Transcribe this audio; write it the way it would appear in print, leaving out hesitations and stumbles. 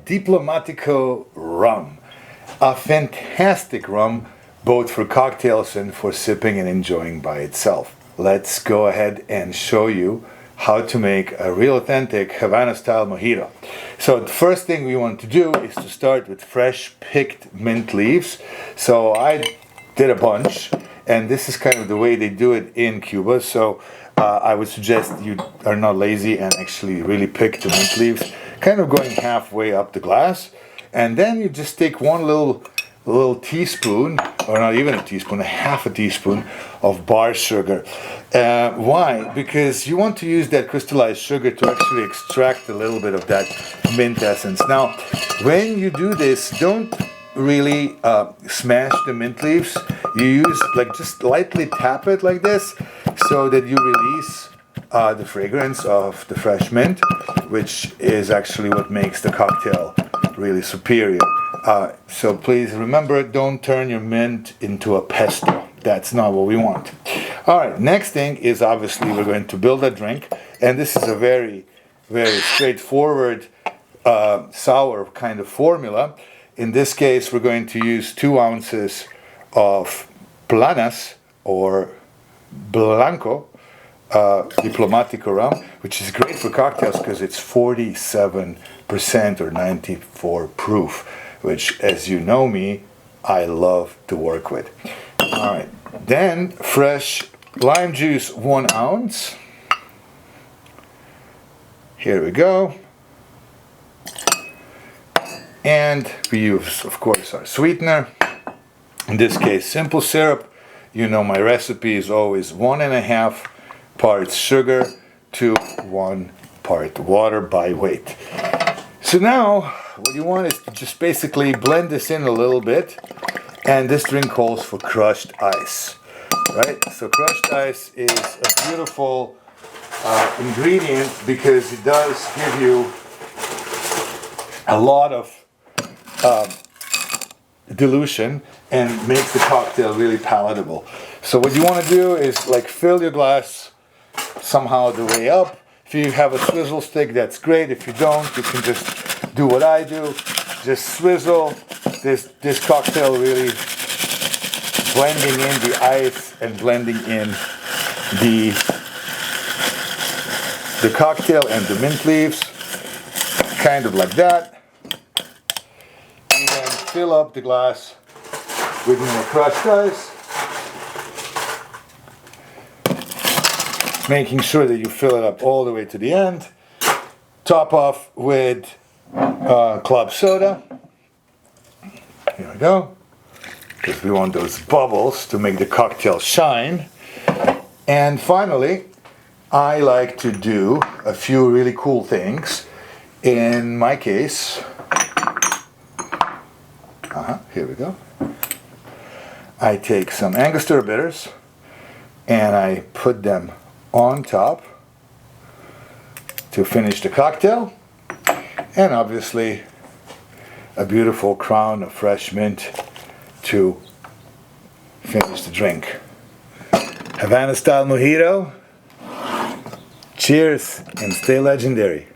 Diplomatico Rum. A fantastic rum, both for cocktails and for sipping and enjoying by itself. Let's go ahead and show you how to make a real authentic Havana style mojito. So the first thing we want to do is to start with fresh picked mint leaves. So I did a bunch, and this is kind of the way they do it in Cuba. So I would suggest you are not lazy and actually really pick the mint leaves, kind of going halfway up the glass. And then you just take one little teaspoon, or not even a teaspoon, a half a teaspoon of bar sugar. Why? Because you want to use that crystallized sugar to actually extract a little bit of that mint essence. Now, when you do this, don't really smash the mint leaves. You use, like, just lightly tap it like this so that you release the fragrance of the fresh mint, which is actually what makes the cocktail really superior. So please remember, don't turn your mint into a pesto. That's not what we want. Alright, next thing is obviously we're going to build a drink, and this is a very, very straightforward sour kind of formula. In this case, we're going to use 2 ounces of Planas or Blanco Diplomático Rum, which is great for cocktails because it's 47% or 94 proof, which, as you know me, I love to work with. Alright, then fresh lime juice, 1 ounce. Here we go. And we use, of course, our sweetener. In this case, simple syrup. You know my recipe is always 1.5 parts sugar to 1 part water by weight. So now, what you want is to just basically blend this in a little bit. And this drink calls for crushed ice, right? So crushed ice is a beautiful ingredient because it does give you a lot of dilution and makes the cocktail really palatable. So what you want to do is like fill your glass somehow the way up. If you have a swizzle stick, that's great. If you don't, you can just do what I do. Just swizzle this cocktail, really blending in the ice and blending in the cocktail and the mint leaves, kind of like that. And then fill up the glass with more crushed ice, making sure that you fill it up all the way to the end. Top off with club soda. Here we go, because we want those bubbles to make the cocktail shine. And finally, I like to do a few really cool things. In my case, here we go. I take some Angostura bitters and I put them on top to finish the cocktail, and obviously a beautiful crown of fresh mint to finish the drink. Havana style mojito. Cheers and stay legendary.